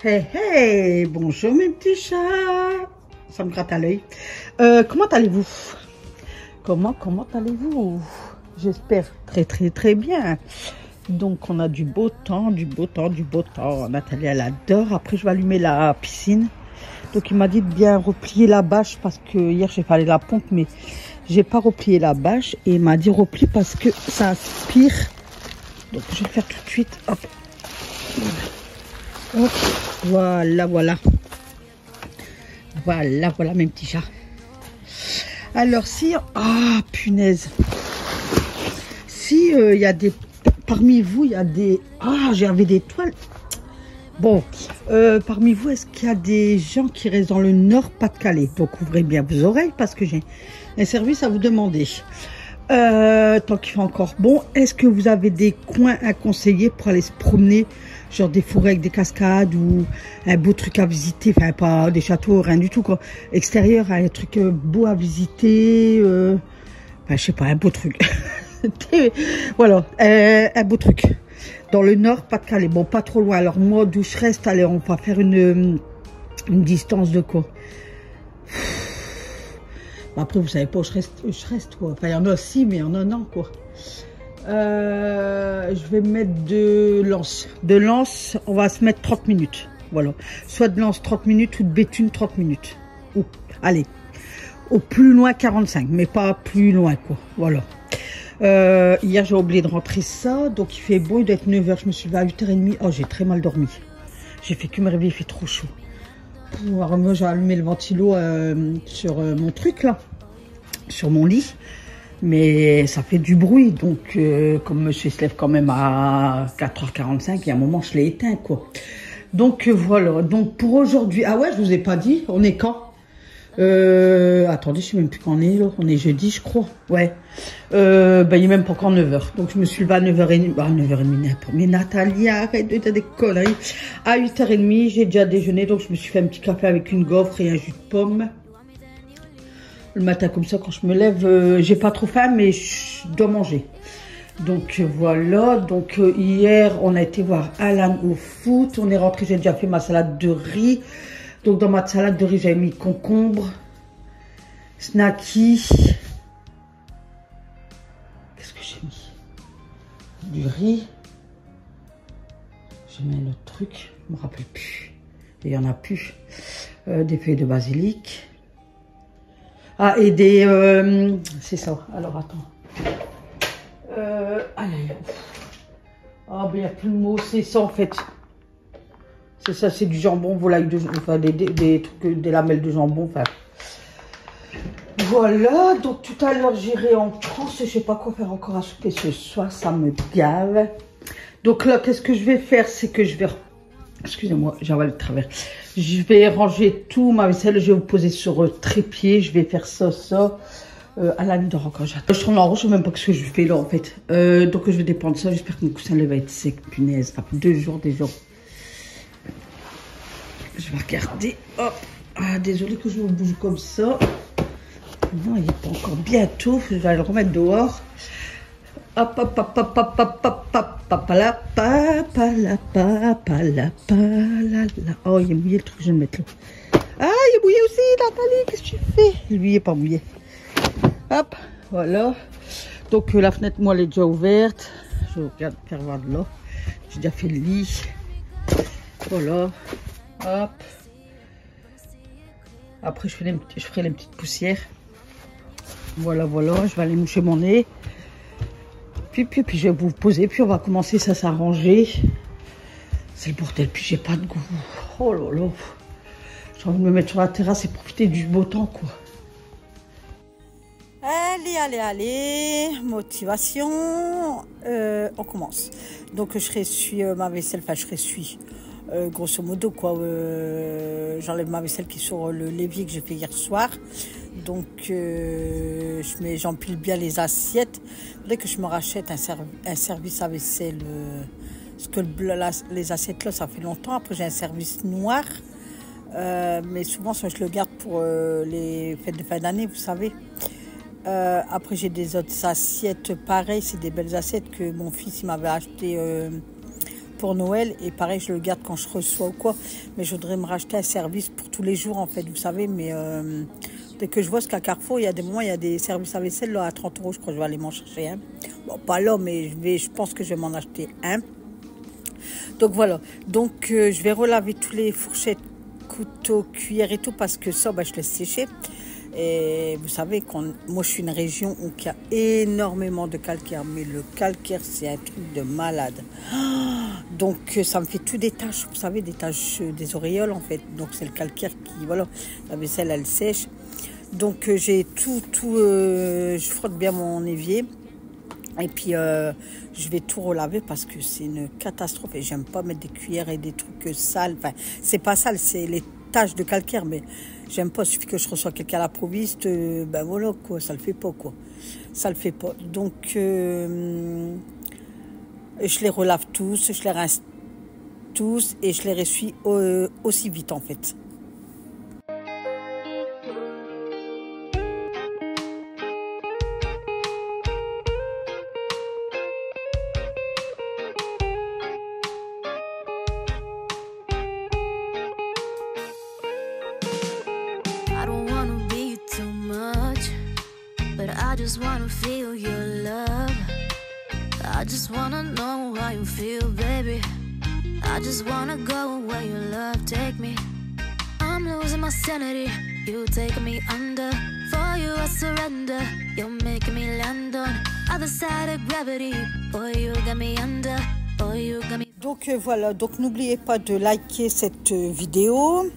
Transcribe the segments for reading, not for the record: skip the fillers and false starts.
Hey hey, bonjour mes petits chats. Ça me gratte à l'œil. Comment allez-vous? Comment allez-vous? J'espère très bien. Donc on a du beau temps. Nathalie elle adore. Après je vais allumer la piscine. Donc il m'a dit de bien replier la bâche parce que hier j'ai fait aller la pompe mais j'ai pas replié la bâche et il m'a dit replie parce que ça aspire. Donc je vais le faire tout de suite. Hop. Hop. Voilà mes petits chats. Alors si, punaise, si il y a des, parmi vous il y a des, j'avais des toiles. Bon, parmi vous, est-ce qu'il y a des gens qui restent dans le Nord-Pas-de-Calais? Donc ouvrez bien vos oreilles parce que j'ai un service à vous demander. Tant qu'il fait encore bon, est-ce que vous avez des coins à conseiller pour aller se promener, genre des forêts avec des cascades ou un beau truc à visiter, enfin pas des châteaux, rien du tout quoi, extérieur, un truc beau à visiter, enfin, je sais pas, un beau truc. Voilà, un beau truc. Dans le Nord, Pas-de-Calais, bon pas trop loin, alors moi d'où je reste, allez on va faire une distance de quoi? Après, vous savez pas où je reste quoi. Enfin, il y en a aussi, mais il y en a non, quoi. Je vais mettre de Lens. De Lens, on va se mettre 30 minutes. Voilà. Soit de Lens 30 minutes ou de Béthune 30 minutes. Ou, allez, au plus loin 45, mais pas plus loin, quoi. Voilà. Hier, j'ai oublié de rentrer ça. Donc, il fait beau, il doit être 9 h. Je me suis levée à 8 h 30. Oh, j'ai très mal dormi. J'ai fait que me réveiller, il fait trop chaud. Alors moi j'ai allumé le ventilo sur mon truc là, sur mon lit, mais ça fait du bruit, donc comme monsieur se lève quand même à 4 h 45, il y a un moment je l'ai éteint quoi. Donc voilà, donc pour aujourd'hui, ah ouais je vous ai pas dit, on est quand? Attendez, je sais même plus quand on est là, on est jeudi je crois, ouais. Il est même pas encore 9 h, donc je me suis levée à 9 h 30, 9 h 30 n'importe, mais Nathalie arrête de dire des conneries. À 8 h 30 j'ai déjà déjeuné, donc je me suis fait un petit café avec une gaufre et un jus de pomme. Le matin comme ça quand je me lève, j'ai pas trop faim mais je dois manger. Donc voilà, donc hier on a été voir Alan au foot, on est rentré, j'ai déjà fait ma salade de riz. Donc dans ma salade de riz, j'avais mis concombre, snacky. Qu'est-ce que j'ai mis? Du riz. J'ai mis un autre truc, je me rappelle plus. Il y en a plus. Des feuilles de basilic. Ah, et des... c'est ça. Alors, attends. Allez. Ah, ben il n'y a plus de mots. C'est ça, en fait. C'est ça, c'est du jambon, volaille de jambon, enfin des trucs, des lamelles de jambon, enfin. Voilà, donc tout à l'heure j'irai en France, je sais pas quoi faire encore à souper ce soir, ça me gave. Donc là, qu'est-ce que je vais faire, c'est que je vais, excusez-moi, j'avale le travers. Je vais ranger tout ma vaisselle, je vais vous poser sur trépied, je vais faire ça. À la nuit dort encore, j'attends. Je tourne en rond, je sais même pas ce que je fais là en fait. Donc je vais dépendre de ça, j'espère que mon coussin va être sec, punaise, ça fait 2 jours déjà. Je vais regarder. Hop. Ah, désolé que je me bouge comme ça. Non, il n'est pas encore bientôt. Je vais le remettre dehors. Hop, hop, hop, hop, hop, hop, hop, hop, papala, papala, papala, papala. Oh, il est mouillé le truc, je vais le mettre là. Ah, il est mouillé aussi, Nathalie. Qu'est-ce que tu fais? Lui, il n'est pas mouillé. Hop, voilà. Donc, la fenêtre, moi, elle est déjà ouverte. Je regarde faire voir de là. J'ai déjà fait le lit. Voilà. Hop. Après, je ferai les petites poussières. Voilà. Je vais aller moucher mon nez. Puis je vais vous poser. Puis on va commencer ça s'arranger. C'est le bordel. Puis j'ai pas de goût. Oh là là. J'ai envie de me mettre sur la terrasse et profiter du beau temps, quoi. Allez. Motivation. On commence. Donc, je ressuie ma vaisselle. Enfin, je ressuie. Grosso modo quoi, j'enlève ma vaisselle qui est sur le l'évier que j'ai fait hier soir, donc j'empile bien les assiettes. Dès que je me rachète un service à vaisselle, parce que les assiettes là ça fait longtemps. Après j'ai un service noir, mais souvent ça je le garde pour les fêtes de fin d'année, vous savez. Après j'ai des autres assiettes pareilles, c'est des belles assiettes que mon fils il m'avait acheté pour Noël et pareil, je le garde quand je reçois ou quoi. Mais je voudrais me racheter un service pour tous les jours en fait, vous savez. Mais dès que je vois ce qu'à Carrefour, il y a des moments, il y a des services à vaisselle là, à 30 €. Je crois que je vais aller m'en chercher un. Bon, pas là, mais je pense que je vais m'en acheter un. Donc voilà. Donc je vais relaver tous les fourchettes, couteaux, cuillères et tout parce que ça, je laisse sécher. Et vous savez, moi je suis une région où il y a énormément de calcaire, mais le calcaire c'est un truc de malade. Donc ça me fait tout des taches, vous savez, des taches des auréoles en fait. Donc c'est le calcaire qui, voilà, la vaisselle elle sèche. Donc j'ai je frotte bien mon évier. Et puis je vais tout relaver parce que c'est une catastrophe et j'aime pas mettre des cuillères et des trucs sales. Enfin, c'est pas sale, c'est les taches de calcaire, mais j'aime pas. Il suffit que je reçois quelqu'un à l'improviste, voilà quoi, ça le fait pas quoi. Ça le fait pas. Donc je les relave tous, je les rince tous et je les ressuie aussi vite en fait. I don't wanna be too much, but I just wanna feel your love. I just wanna know how you feel, baby. I just wanna go where your love take me. I'm losing my sanity, you taking me under. For you I surrender, you're making me land on other side of gravity. Boy, you got me under, boy, you got me. Donc voilà, donc n'oubliez pas de liker cette vidéo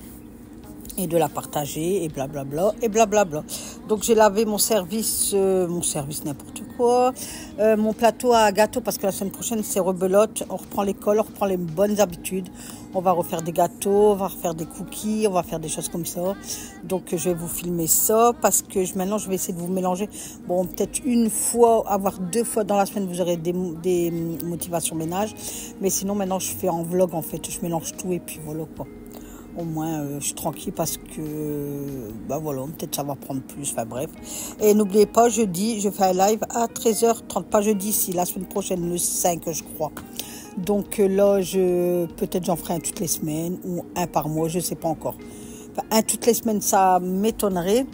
et de la partager et blablabla et blablabla. Donc j'ai lavé mon service n'importe quoi, mon plateau à gâteau parce que la semaine prochaine c'est rebelote, on reprend l'école, on reprend les bonnes habitudes, on va refaire des gâteaux, on va refaire des cookies, on va faire des choses comme ça. Donc je vais vous filmer ça parce que maintenant je vais essayer de vous mélanger. Bon, peut-être une fois, avoir 2 fois dans la semaine vous aurez des motivations ménage, mais sinon maintenant je fais en vlog en fait, je mélange tout et puis voilà quoi. Au moins, je suis tranquille parce que, voilà, peut-être ça va prendre plus, enfin bref. Et n'oubliez pas, jeudi, je fais un live à 13h30, pas jeudi, si la semaine prochaine, le 5, je crois. Donc là, peut-être j'en ferai un toutes les semaines ou un par mois, je ne sais pas encore. Enfin, un toutes les semaines, ça m'étonnerait.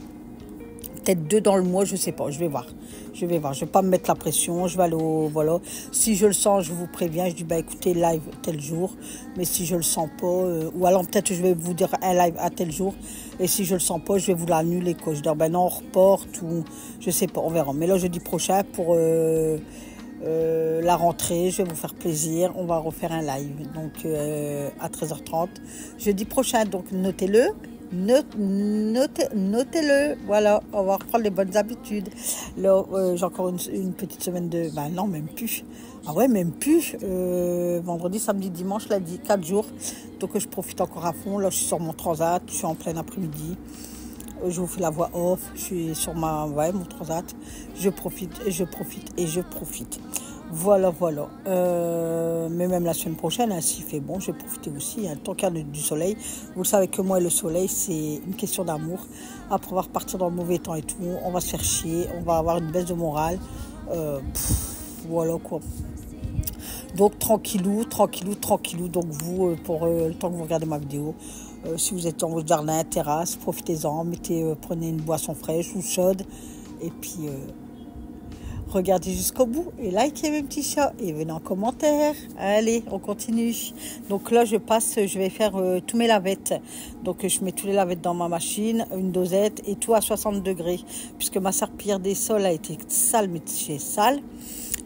Peut-être 2 dans le mois, je ne sais pas, je vais voir. Je vais pas me mettre la pression, je vais aller voilà. Si je le sens, je vous préviens, je dis écoutez, live tel jour. Mais si je le sens pas, ou alors peut-être je vais vous dire un live à tel jour. Et si je le sens pas, je vais vous l'annuler quoi. Je dis non, on reporte ou je sais pas, on verra. Mais là jeudi prochain pour la rentrée, je vais vous faire plaisir. On va refaire un live donc à 13h30 jeudi prochain. Donc notez-le. Notez-le, voilà, on va reprendre les bonnes habitudes. Là, j'ai encore une petite semaine de... non, même plus. Ah ouais, même plus. Vendredi, samedi, dimanche, lundi, 4 jours. Donc, je profite encore à fond. Là, je suis sur mon transat, je suis en plein après-midi. Je vous fais la voix off. Je suis sur mon transat. Je profite. Voilà. Mais même la semaine prochaine, s'il fait bon, je vais profiter aussi. Tant qu'il y a du soleil. Vous le savez que moi et le soleil, c'est une question d'amour. Après, on va repartir dans le mauvais temps et tout. On va se faire chier. On va avoir une baisse de morale. Voilà quoi. Donc, tranquillou. Donc, vous, pour le temps que vous regardez ma vidéo, si vous êtes dans votre jardin, terrasse, profitez-en. Prenez une boisson fraîche ou chaude. Et puis... regardez jusqu'au bout et likez mes petits chats et venez en commentaire. Allez, on continue. Donc là, je vais faire tous mes lavettes. Donc je mets tous les lavettes dans ma machine, une dosette et tout à 60 degrés. Puisque ma serpillière des sols a été sale, mais c'est sale.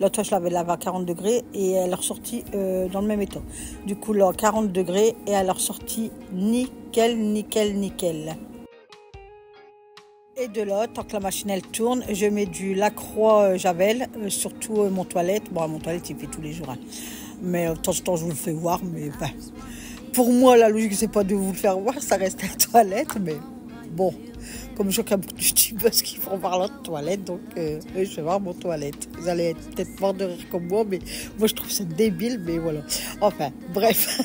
L'autre fois, je l'avais lavée à 40 degrés et elle est ressortie dans le même état. Du coup, là, 40 degrés et elle est ressortie nickel. Et de là, tant que la machine elle tourne, je mets du Lacroix Javel sur tout mon toilette. Bon, mon toilette, il fait tous les jours. Hein. Mais de temps en temps, je vous le fais voir. Mais pour moi, la logique, c'est pas de vous le faire voir. Ça reste la toilette. Mais bon, comme je vois qu'il y a beaucoup de youtubeurs qui font voir leur toilette. Donc, je vais voir mon toilette. Vous allez être peut-être mort de rire comme moi. Mais moi, je trouve ça débile. Mais voilà. Enfin, bref.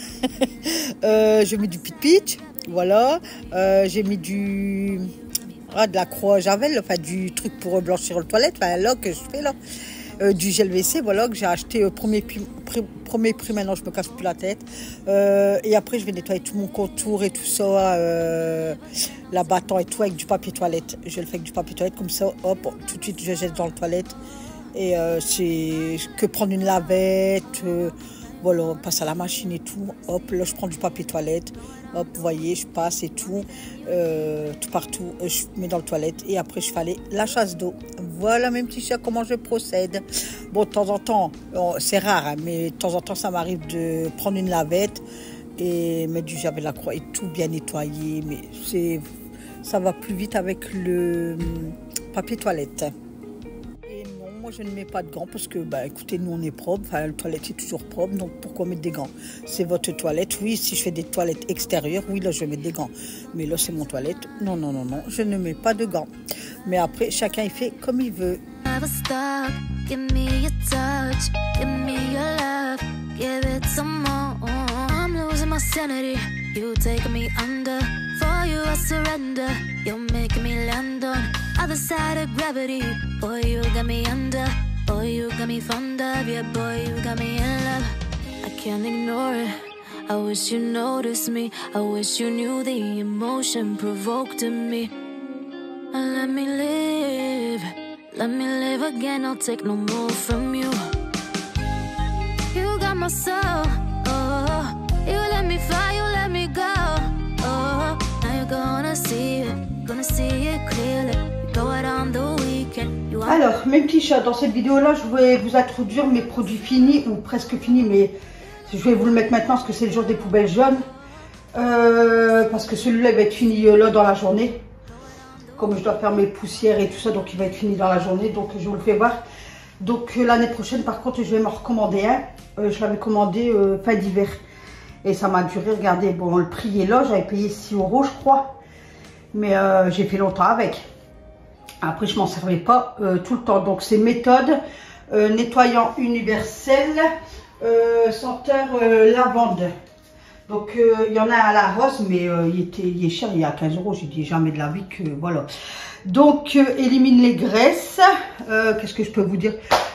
Je mets du pitch. Voilà. J'ai mis de la croix Javel, enfin du truc pour blanchir le toilette, là que je fais là. du gel WC, voilà, que j'ai acheté premier prix, maintenant je me casse plus la tête. Et après je vais nettoyer tout mon contour et tout ça, l'abattant et tout avec du papier toilette. Je le fais avec du papier toilette comme ça, hop, tout de suite je jette dans le toilette. Et c'est que prendre une lavette, voilà, on passe à la machine et tout, hop, là je prends du papier toilette, hop, vous voyez, je passe et tout, tout partout, je mets dans le toilette et après je fais aller la chasse d'eau. Voilà mes petits chats, comment je procède. Bon, de temps en temps, c'est rare, hein, mais de temps en temps ça m'arrive de prendre une lavette et mettre du Javel La Croix et tout bien nettoyer, mais ça va plus vite avec le papier toilette. Je ne mets pas de gants parce que, bah, écoutez, nous on est propre, enfin, la toilette est toujours propre, donc pourquoi mettre des gants? C'est votre toilette, oui, si je fais des toilettes extérieures, oui, là je vais mettre des gants. Mais là c'est mon toilette, non, non, non, non, je ne mets pas de gants. Mais après, chacun il fait comme il veut. Never stop, give me your touch, give me your love, give it some more. I'm losing my sanity, you take me under, for you I surrender, you're making me land on other side of gravity. Boy, you got me under, boy, you got me fond of, yeah, boy, you got me in love. I can't ignore it, I wish you noticed me, I wish you knew the emotion provoked in me. And let me live again, I'll take no more from you. You got my soul, oh, you let me fly, you let me go, oh, now you're gonna see it clearly. Alors, mes petits chats, dans cette vidéo-là, je vais vous introduire mes produits finis, ou presque finis, mais je vais vous le mettre maintenant parce que c'est le jour des poubelles jaunes. Parce que celui-là, il va être fini là dans la journée. Comme je dois faire mes poussières et tout ça, donc il va être fini dans la journée, donc je vous le fais voir. Donc l'année prochaine, par contre, je vais m'en recommander un. Je l'avais commandé fin d'hiver. Et ça m'a duré, regardez, bon, le prix est là, j'avais payé 6 €, je crois. Mais j'ai fait longtemps avec. Après, je m'en servais pas tout le temps. Donc, c'est méthode nettoyant universel, senteur lavande. Donc, il y en a à la rose, mais il est cher, il est à 15 €. J'ai dit jamais de la vie que voilà. Donc, élimine les graisses. Qu'est-ce que je peux vous dire?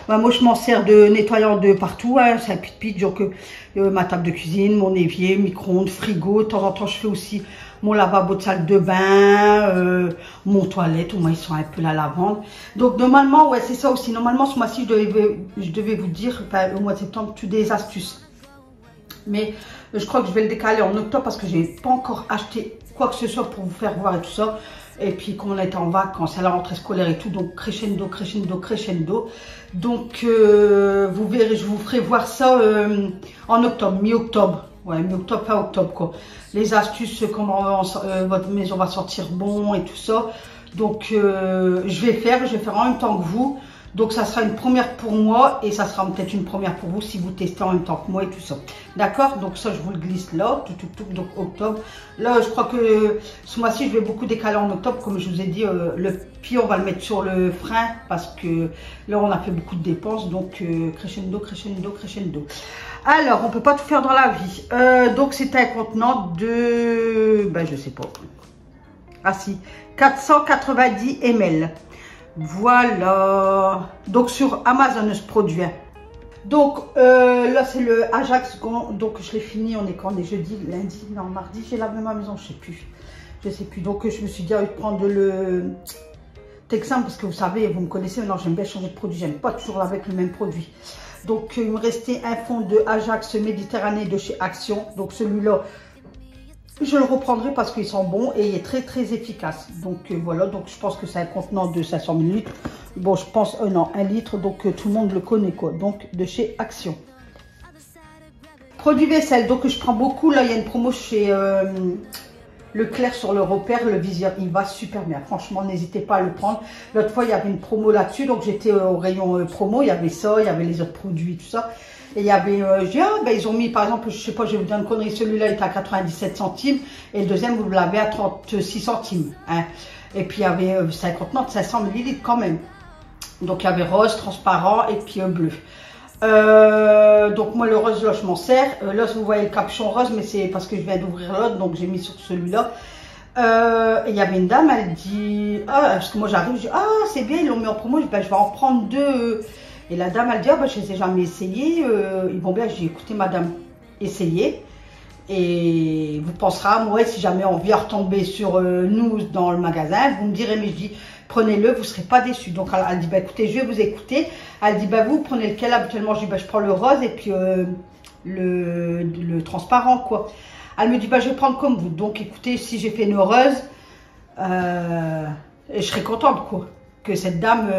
Bah, moi, je m'en sers de nettoyant de partout. Hein, c'est un pit-pit. Donc, ma table de cuisine, mon évier, micro-ondes, frigo. De temps en temps, je fais aussi mon lavabo de salle de bain, mon toilette, au moins ils sont un peu la lavande. Donc normalement, ouais, c'est ça aussi. Normalement, ce mois-ci, je devais vous dire, enfin, au mois de septembre, toutes des astuces. Mais je crois que je vais le décaler en octobre parce que je n'ai pas encore acheté quoi que ce soit pour vous faire voir et tout ça. Et puis, comme on est en vacances, à la rentrée scolaire et tout, donc crescendo, crescendo, crescendo. Donc, vous verrez, je vous ferai voir ça en octobre, mi-octobre. Ouais, mi-octobre, fin octobre, quoi. Les astuces, comment votre maison va sortir bon et tout ça. Donc, je vais faire en même temps que vous. Donc, ça sera une première pour moi et ça sera peut-être une première pour vous si vous testez en même temps que moi et tout ça. D'accord? Donc, ça, je vous le glisse là, donc octobre. Là, je crois que ce mois-ci, je vais beaucoup décaler en octobre. Comme je vous ai dit, le pied, on va le mettre sur le frein parce que là, on a fait beaucoup de dépenses. Donc, crescendo, crescendo, crescendo. Alors, on peut pas tout faire dans la vie. Donc, c'est un contenant de... Ben, je sais pas. Ah si, 490 ml. Voilà. Donc, sur Amazon, ce produit. Donc, là, c'est le Ajax. Donc, je l'ai fini. On est quand? On est jeudi, lundi, non, mardi. J'ai lavé ma maison, je sais plus. Je sais plus. Donc, je me suis dit, de prendre le Texan parce que vous savez, vous me connaissez. Maintenant, j'aime bien changer de produit. J'aime pas toujours avec le même produit. Donc, il me restait un fond de Ajax Méditerranée de chez Action. Donc, celui-là, je le reprendrai parce qu'ils sont bons et il est très, très efficace. Donc, voilà. Donc, je pense que c'est un contenant de 500 ml. Bon, je pense, non, 1 litre. Donc, tout le monde le connaît, quoi. Donc, de chez Action. Produit vaisselle. Donc, je prends beaucoup. Là, il y a une promo chez Leclerc sur le repère. Le viseur, il va super bien. Franchement, n'hésitez pas à le prendre. L'autre fois, il y avait une promo là-dessus. Donc, j'étais au rayon promo. Il y avait ça, il y avait les autres produits, tout ça. Et il y avait, je dis, ah, ben, ils ont mis, par exemple, je sais pas, je vais vous dire une connerie, celui-là est à 97 centimes. Et le deuxième, vous l'avez à 36 centimes. Hein. Et puis, il y avait 50 de 500 ml quand même. Donc, il y avait rose, transparent et puis bleu. Donc, moi, le rose, là, je m'en sers. Là, vous voyez le capuchon rose, mais c'est parce que je viens d'ouvrir l'autre. Donc, j'ai mis sur celui-là. Et il y avait une dame, elle dit, ah, parce que moi, j'arrive, je dis, ah, c'est bien, ils l'ont mis en promo. Je dis, ben, je vais en prendre deux. Et la dame, elle dit, ah, bah, je ne les ai jamais essayés, ils vont bien. Je dis, écoutez madame, essayez. Et vous penserez à moi si jamais on vient retomber sur nous dans le magasin, vous me direz, mais je dis, prenez-le, vous ne serez pas déçus. Donc elle dit, bah, écoutez, je vais vous écouter. Elle dit, bah, vous prenez lequel habituellement? Je dis, bah, je prends le rose et puis le transparent, quoi. Elle me dit, bah, je vais prendre comme vous. Donc écoutez, si j'ai fait une heureuse, je serais contente, quoi. Que cette dame,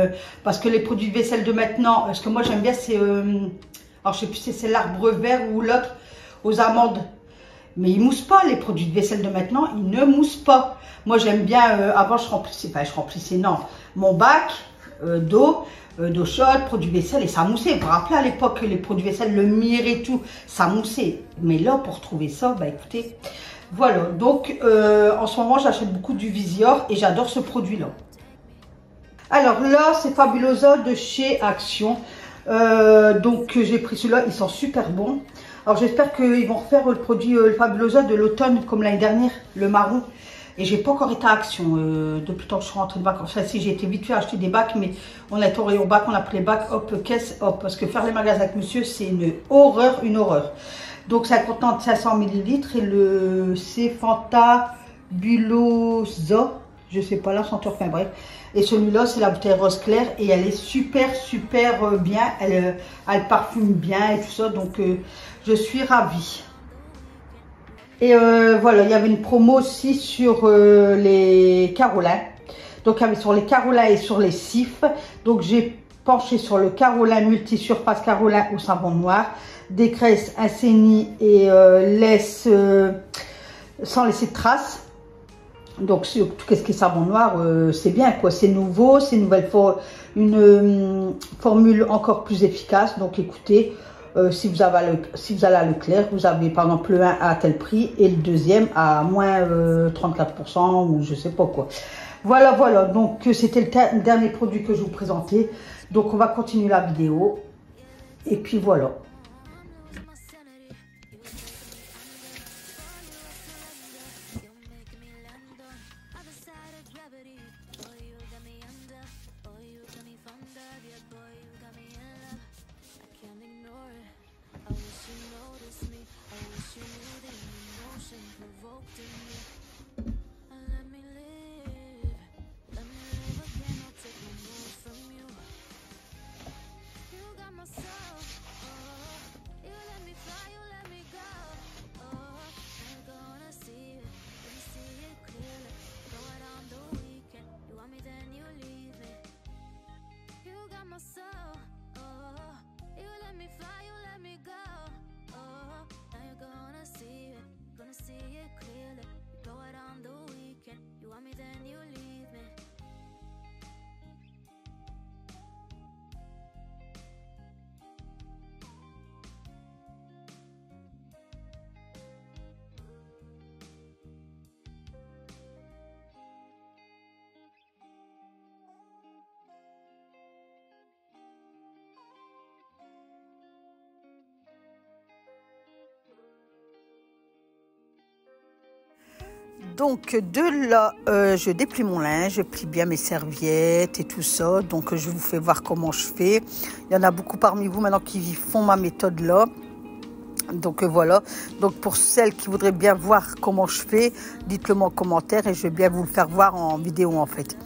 parce que les produits de vaisselle de maintenant, ce que moi j'aime bien, c'est, alors je sais plus si c'est l'arbre vert ou l'autre, aux amandes. Mais ils moussent pas, les produits de vaisselle de maintenant, ils ne moussent pas. Moi j'aime bien, avant je remplissais, non, mon bac d'eau chaude, produits vaisselle, et ça moussait. Vous vous rappelez à l'époque, les produits vaisselle, le mire et tout, ça moussait. Mais là, pour trouver ça, bah écoutez, voilà. Donc en ce moment, j'achète beaucoup du Visior et j'adore ce produit-là. Alors là, c'est Fabulosa de chez Action. Donc j'ai pris celui-là, ils sont super bons. Alors j'espère qu'ils vont refaire le produit le Fabulosa de l'automne comme l'année dernière, le marron. Et j'ai pas encore été à Action depuis le temps que je suis rentrée de vacances. Enfin si, j'ai été vite fait acheter des bacs, mais on a été au rayon bac, on a pris les bacs, hop, caisse, hop. Parce que faire les magasins avec monsieur, c'est une horreur, une horreur. Donc c'est un contenant de 500 ml et c'est Fantabulosa, je sais pas la senteur, enfin bref. Et celui-là, c'est la bouteille rose clair et elle est super bien. Elle parfume bien et tout ça, donc je suis ravie. Et voilà, il y avait une promo aussi sur les Carolins. Donc il y avait sur les Carolins et sur les Cif. Donc j'ai penché sur le Carolin multi-surface Carolin au savon noir. Dégraisse, assainit et laisse sans laisser de traces. Donc tout ce qui est savon noir, c'est bien quoi, c'est nouveau, c'est une formule encore plus efficace. Donc écoutez, si vous allez à Leclerc, vous avez par exemple le 1 à tel prix et le deuxième à moins 34% ou je sais pas quoi. Voilà, donc c'était le dernier produit que je vous présentais. Donc on va continuer la vidéo et puis voilà. Donc de là, je déplie mon linge, je plie bien mes serviettes et tout ça. Donc je vous fais voir comment je fais. Il y en a beaucoup parmi vous maintenant qui font ma méthode là. Donc voilà. Donc pour celles qui voudraient bien voir comment je fais, dites-le moi en commentaire et je vais bien vous le faire voir en vidéo en fait.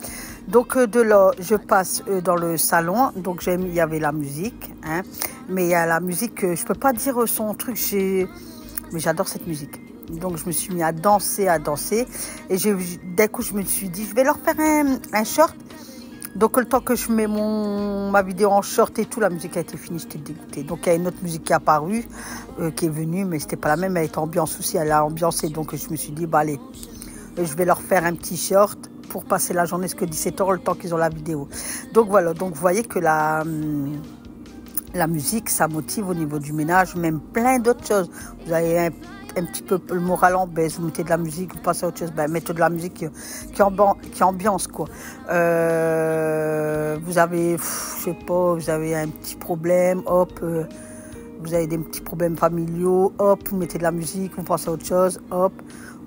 Donc de là, je passe dans le salon. Donc il y avait la musique, hein. Mais il y a la musique, je peux pas dire son truc, mais j'adore cette musique. Donc je me suis mis à danser. Et d'un coup je me suis dit, je vais leur faire un short. Donc le temps que je mets ma vidéo en short et tout, la musique a été finie, j'étais dégoûtée. Donc il y a une autre musique qui est apparue, qui est venue, mais c'était pas la même, elle était ambiance aussi, elle a ambiancé. Donc je me suis dit, bah allez, je vais leur faire un petit short pour passer la journée, jusqu'à 17h, le temps qu'ils ont la vidéo. Donc voilà, donc vous voyez que la musique, ça motive au niveau du ménage, même plein d'autres choses. Vous avez un petit peu le moral en baisse, vous mettez de la musique, vous passez à autre chose, ben mettez de la musique qui ambiance quoi. Vous avez, je sais pas, vous avez un petit problème, hop, vous avez des petits problèmes familiaux, hop, vous mettez de la musique, vous passez à autre chose, hop.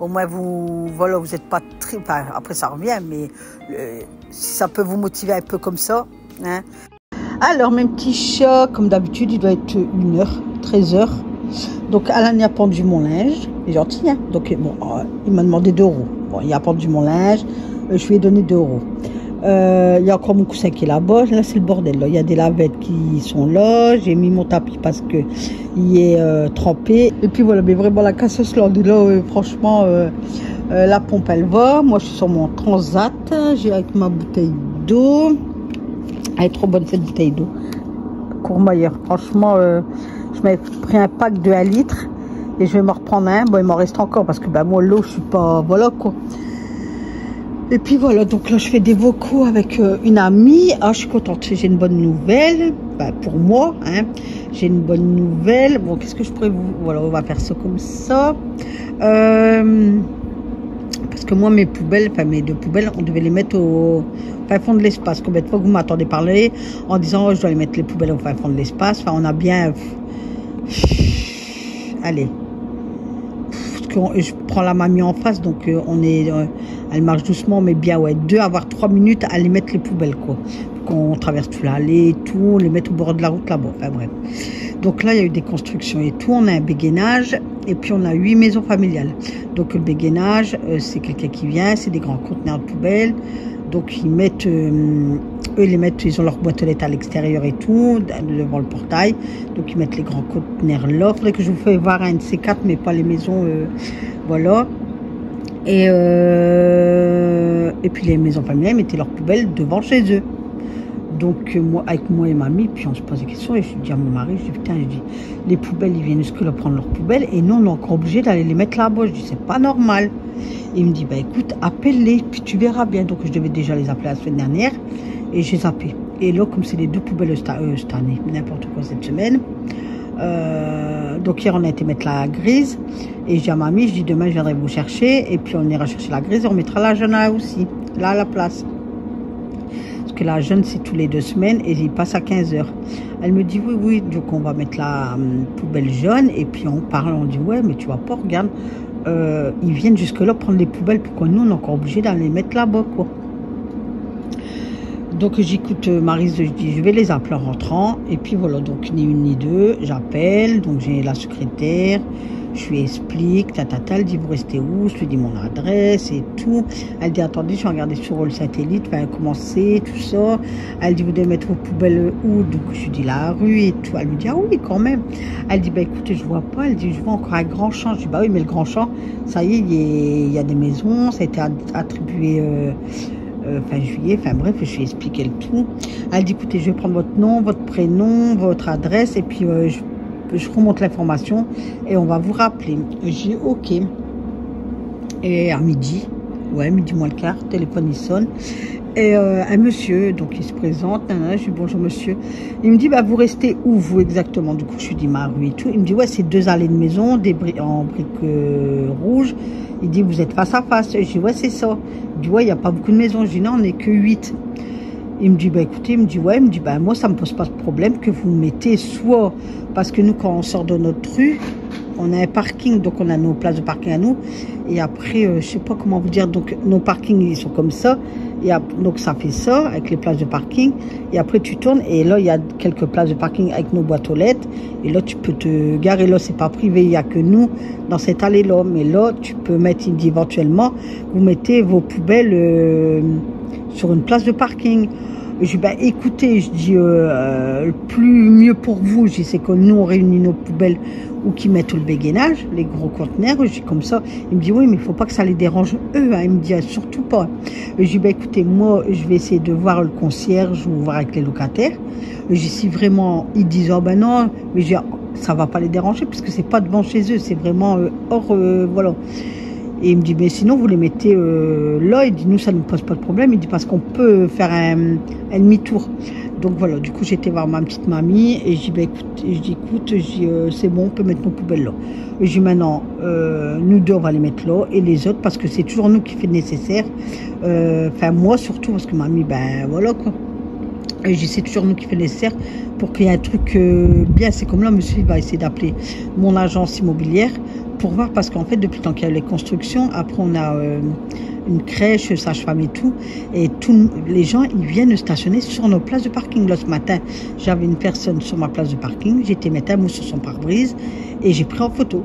Au moins vous êtes pas très, enfin, après ça revient, mais si ça peut vous motiver un peu comme ça, hein. Alors, mes petits chats, comme d'habitude, il doit être 1h, 13h. Donc, Alan y a pendu mon linge. Il est gentil, hein. Donc, bon, il m'a demandé 2 €. Bon, il a pendu mon linge. Je lui ai donné 2 €. Il y a encore mon coussin qui est là-bas. Là, c'est le bordel. Là. Il y a des lavettes qui sont là. J'ai mis mon tapis parce que il est trempé. Et puis voilà, mais vraiment la casseuse là, franchement, la pompe elle va. Moi, je suis sur mon transat. J'ai avec ma bouteille d'eau. Elle est trop bonne cette bouteille d'eau. Courmayeur. Franchement, je m'avais pris un pack de 1 litre et je vais m'en reprendre un. Bon, il m'en reste encore parce que ben, moi, l'eau, je suis pas. Voilà quoi. Et puis voilà, donc là je fais des vocaux avec une amie. Ah, je suis contente, j'ai une bonne nouvelle. Bah, pour moi, hein, j'ai une bonne nouvelle. Bon, qu'est-ce que je pourrais vous... Voilà, on va faire ça comme ça. Parce que moi, mes poubelles, enfin mes 2 poubelles, on devait les mettre au fin fond de l'espace. Combien de fois que vous m'attendez parler en disant oh, je dois les mettre les poubelles au fin fond de l'espace. Enfin, on a bien... Allez. Je prends la mamie en face, donc on est, elle marche doucement, mais bien, ouais, 2 à 3 minutes à aller mettre les poubelles, quoi. Qu'on traverse tout l'allée et tout, on les met au bord de la route là-bas, enfin bref. Donc là, il y a eu des constructions et tout, on a un béguinage, et puis on a 8 maisons familiales. Donc le béguinage, c'est quelqu'un qui vient, c'est des grands conteneurs de poubelles, donc ils mettent... eux, ils ont leur boîte aux lettres à l'extérieur et tout, devant le portail. Donc, ils mettent les grands conteneurs là. Il faudrait que je vous fasse voir un de ces 4, mais pas les maisons. Voilà. Et puis, les maisons familiales mettaient leurs poubelles devant chez eux. Donc, moi, avec moi et mamie, puis on se pose des questions. Et je dis à mon mari, je dis, putain, je dis, les poubelles, ils viennent jusque là prendre leurs poubelles. Et nous, on est encore obligé d'aller les mettre là-bas. Je dis, c'est pas normal. Et il me dit, bah écoute, appelle-les, puis tu verras bien. Donc, je devais déjà les appeler la semaine dernière. Et j'ai zappé. Et là, comme c'est les 2 poubelles cette année, n'importe quoi cette semaine. Donc hier, on a été mettre la grise. Et je dis à mamie, je dis demain, je viendrai vous chercher. Et puis on ira chercher la grise et on mettra la jaune là aussi. Là, à la place. Parce que la jaune, c'est tous les 2 semaines et il passe à 15 h. Elle me dit oui, oui. Donc on va mettre la poubelle jaune. Et puis on parle, on dit ouais, mais tu vois pas, regarde. Ils viennent jusque là prendre les poubelles. Pourquoi nous, on est encore obligé d'aller les mettre là-bas, quoi. Donc j'écoute Maryse, je dis je vais les appeler en rentrant. Et puis voilà, donc ni une ni deux, j'appelle. Donc j'ai la secrétaire, je lui explique, elle dit vous restez où, je lui dis mon adresse et tout. Elle dit attendez, je vais regarder sur le satellite, comment c'est, tout ça. Elle dit vous devez mettre vos poubelles où, donc je lui dis la rue et tout. Elle me dit ah oui quand même. Elle dit bah écoutez je vois pas, elle dit je vois encore un grand champ. Je dis bah oui mais le grand champ, ça y est, il y a des maisons, ça a été attribué... fin juillet, enfin bref, je lui ai expliqué le tout. Elle dit écoutez, je vais prendre votre nom, votre prénom, votre adresse et puis je remonte l'information et on va vous rappeler. J'ai dit ok. Et à midi, ouais, midi moins le quart, téléphone il sonne. Et un monsieur, donc il se présente, je dis bonjour monsieur. Il me dit bah vous restez où vous exactement? Du coup je lui dis ma rue et tout. Il me dit ouais c'est 2 allées de maison, en briques rouges. Il dit vous êtes face à face. Je dis ouais c'est ça. Il dit ouais il n'y a pas beaucoup de maisons. Je dis non on n'est que 8. Il me dit bah écoutez, il me dit ouais, il me dit bah moi ça me pose pas de problème que vous mettez soit parce que nous quand on sort de notre rue on a un parking, donc on a nos places de parking à nous et après je sais pas comment vous dire, donc nos parkings ils sont comme ça et donc ça fait ça avec les places de parking et après tu tournes et là il y a quelques places de parking avec nos boîtes aux lettres et là tu peux te garer, là c'est pas privé, il y a que nous dans cette allée là, mais là tu peux mettre, il me dit éventuellement vous mettez vos poubelles sur une place de parking. Je dis, bah, écoutez, je dis, le plus mieux pour vous, je dis, c'est que nous, on réunit nos poubelles ou qui mettent le béguinage, les gros conteneurs. Je dis, comme ça. Il me dit, oui, mais il ne faut pas que ça les dérange eux. Hein. Il me dit, surtout pas. Je dis, bah, écoutez, moi, je vais essayer de voir le concierge ou voir avec les locataires. Je dis, si vraiment, ils disent, oh, ben non, mais je dis, ça ne va pas les déranger parce que c'est pas devant chez eux, c'est vraiment hors, voilà. Et il me dit, mais sinon, vous les mettez là. Il dit, nous, ça ne nous pose pas de problème. Il dit, parce qu'on peut faire un demi-tour. Donc, voilà. Du coup, j'étais voir ma petite mamie. Et je dis, bah, écoute, c'est bon, on peut mettre nos poubelles là. Et je dis, maintenant, nous deux, on va les mettre là. Et les autres, parce que c'est toujours nous qui fait le nécessaire. Enfin, moi, surtout, parce que mamie, ben, voilà, quoi. Et j'essaie toujours nous qui fait nécessaire pour qu'il y ait un truc bien. C'est comme là, monsieur, il va essayer d'appeler mon agence immobilière pour voir, parce qu'en fait, depuis le temps qu'il y a les constructions, après on a une crèche, sage-femme et tout, et tous les gens, ils viennent stationner sur nos places de parking. Là, ce matin, j'avais une personne sur ma place de parking, j'étais mettre un mot sur son pare-brise, et j'ai pris en photo.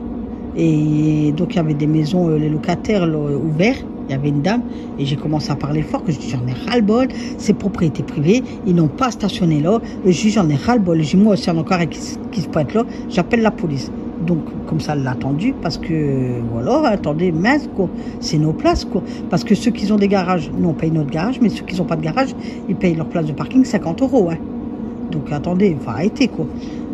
Et donc, il y avait des maisons, les locataires là, ouverts. Il y avait une dame et j'ai commencé à parler fort, que je dis j'en ai ras-le-bol, c'est propriété privée, ils n'ont pas stationné là. Je dis j'en ai ras-le-bol, je dis moi aussi en encore un qui se pointe là, j'appelle la police. Donc comme ça elle l'a attendu, parce que voilà, attendez, mince quoi, c'est nos places quoi. Parce que ceux qui ont des garages, nous on paye notre garage, mais ceux qui n'ont pas de garage, ils payent leur place de parking 50 €. Hein. Donc attendez, il faut arrêter quoi.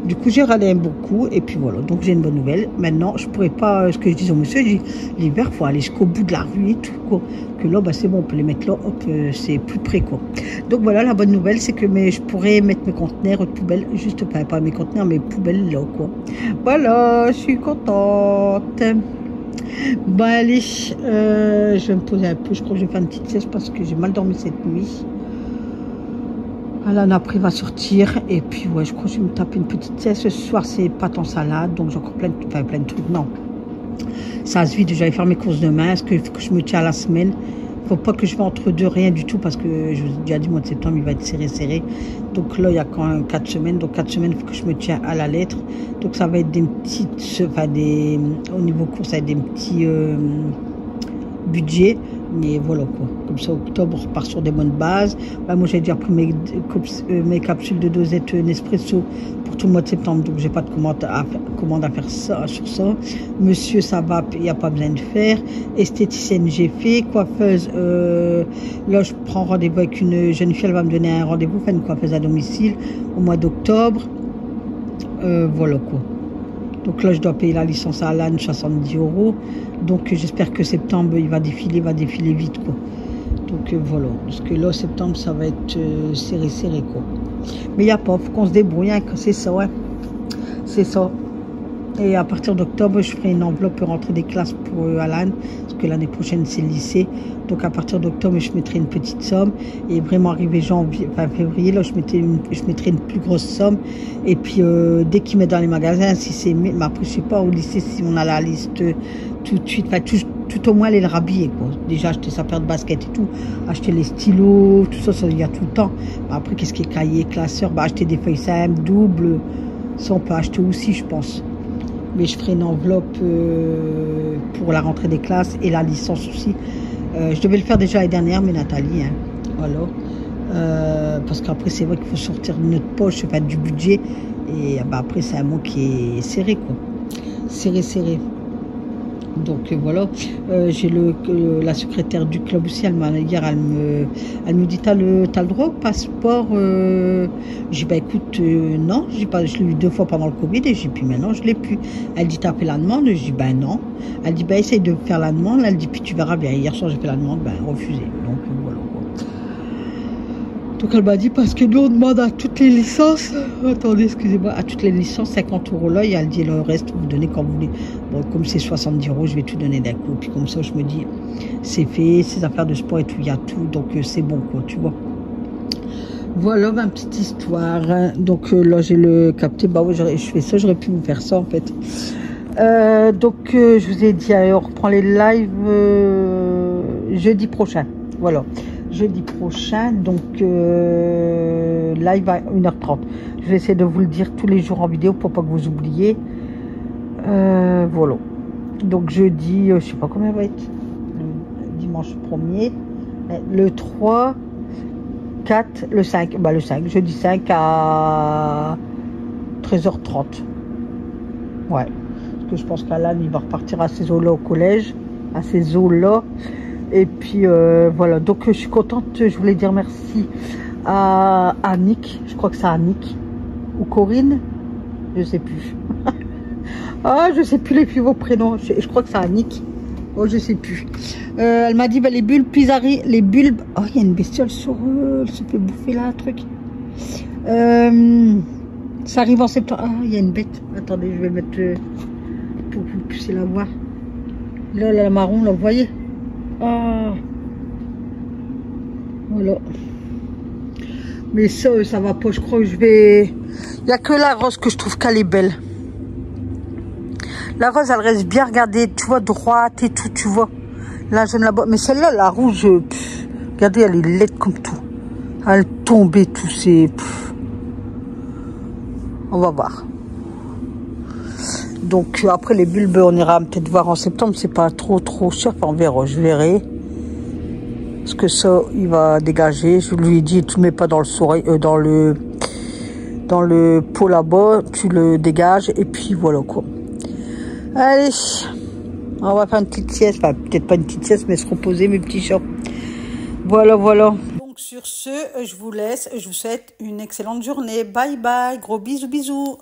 Du coup, j'ai râlé un bon coup et puis voilà. Donc j'ai une bonne nouvelle. Maintenant, je pourrais pas, ce que je dis au monsieur, je dis l'hiver, il faut aller jusqu'au bout de la rue et tout quoi. Que là, bah, c'est bon, on peut les mettre là, hop, c'est plus près quoi. Donc voilà, la bonne nouvelle, c'est que je pourrais mettre mes conteneurs de poubelle, juste pas mes conteneurs, mes poubelles là quoi. Voilà, je suis contente. Bon allez, je vais me poser un peu. Je crois que je vais faire une petite sieste parce que j'ai mal dormi cette nuit. Là, après, il va sortir. Et puis, ouais, je crois que je vais me taper une petite sieste. Ce soir, c'est pâtes en salade. Donc, j'ai encore plein de trucs. Non. Ça se vide. J'allais faire mes courses demain. Est-ce que je me tiens à la semaine? Faut pas que je vais entre deux, rien du tout. Parce que je vous ai déjà dit, mois de septembre, il va être serré. Donc, là, il y a quand même 4 semaines. Donc, 4 semaines, il faut que je me tiens à la lettre. Donc, ça va être des petites. Enfin, au niveau course, ça va être des petits budgets. Mais voilà quoi, comme ça octobre on repart sur des bonnes bases. Bah, moi j'ai déjà pris mes capsules de dosette Nespresso pour tout le mois de septembre, donc j'ai pas de commande à faire ça, sur ça. Monsieur ça va, il n'y a pas besoin de faire. Esthéticienne j'ai fait, coiffeuse, là je prends rendez-vous avec une jeune fille, elle va me donner un rendez-vous, faire une coiffeuse à domicile au mois d'octobre. Voilà quoi. Donc là, je dois payer la licence à Alan, 70 €. Donc j'espère que septembre, il va défiler vite, quoi. Donc voilà. Parce que là, septembre, ça va être serré, quoi. Mais il n'y a pas, il faut qu'on se débrouille, hein, c'est ça, ouais. C'est ça. Et à partir d'octobre, je ferai une enveloppe rentrée des classes pour Alan, parce que l'année prochaine, c'est le lycée. Donc à partir d'octobre, je mettrai une petite somme. Et vraiment arrivé février, là, je mettrai une plus grosse somme. Et puis dès qu'il met dans les magasins, si c'est... Mais après, je sais pas, au lycée, si on a la liste tout de suite, tout au moins aller le rhabiller, quoi. Déjà, acheter sa paire de baskets et tout, acheter les stylos, tout ça, il y a tout le temps. Après, qu'est-ce qui est cahier, classeur, acheter des feuilles simples, doubles, ça, on peut acheter aussi, je pense. Mais je ferai une enveloppe pour la rentrée des classes et la licence aussi. Je devais le faire déjà l'année dernière, mais Nathalie, hein, voilà. Parce qu'après, c'est vrai qu'il faut sortir de notre poche, enfin, du budget. Et après, c'est un mot qui est serré, quoi. Serré. Donc voilà, j'ai la secrétaire du club aussi, hier elle me dit t'as le droit au passeport. J'ai dit écoute non, je l'ai eu 2 fois pendant le Covid et j'ai dit puis maintenant je l'ai plus. Elle dit t'as fait la demande, je dis non. Elle dit essaye de faire la demande, elle dit puis tu verras bien. Hier soir j'ai fait la demande, refusé. Donc voilà quoi. Donc elle m'a dit parce que nous on demande à toutes les licences, attendez excusez-moi, à toutes les licences 50 € là, et elle dit le reste vous donnez quand vous voulez. Bon comme c'est 70 €, je vais tout donner d'un coup. Puis comme ça je me dis c'est fait, ces affaires de sport et tout, il y a tout, donc c'est bon quoi, tu vois. Voilà ma petite histoire. Donc là j'ai le capté, ouais, je fais ça, j'aurais pu vous faire ça en fait. Donc je vous ai dit, on reprend les lives jeudi prochain, voilà. Jeudi prochain, donc live à 1h30. Je vais essayer de vous le dire tous les jours en vidéo pour pas que vous oubliez. Voilà. Donc jeudi, je sais pas combien va être. Le dimanche 1er, le 3, 4, le 5. Le 5, jeudi 5 à 13h30. Ouais. Parce que je pense qu'Alan, il va repartir à ces eaux-là au collège. À ces eaux-là. Et puis voilà, donc je suis contente, je voulais dire merci à Annick, je crois que c'est Annick, ou Corinne, je sais plus. Je sais plus les plus vos prénoms, je crois que c'est Annick, je sais plus. Elle m'a dit, les bulbes, les bulbes, il y a une bestiole sur eux, elle se fait bouffer là, un truc. Ça arrive en septembre, il y a une bête, attendez, je vais le mettre pour que vous puissiez la voir. Là, la marron, là, vous voyez. Voilà. Mais ça va pas, je crois que je vais... Il n'y a que la rose que je trouve qu'elle est belle. La rose, elle reste bien regardée, tu vois, droite et tout, tu vois. La jaune là-bas. Mais celle-là, la rouge, regardez, elle est laide comme tout. Elle tombe et tout, c'est... On va voir. Donc, après, les bulbes, on ira peut-être voir en septembre. C'est pas trop cher. Enfin, on verra, je verrai. Parce que ça, il va dégager. Je lui ai dit, tu le mets pas dans le soleil, dans le pot là-bas. Tu le dégages. Et puis, voilà, quoi. Allez. On va faire une petite sieste. Enfin, peut-être pas une petite sieste, mais se reposer, mes petits chats. Voilà. Donc, sur ce, je vous laisse. Je vous souhaite une excellente journée. Bye bye. Gros bisous.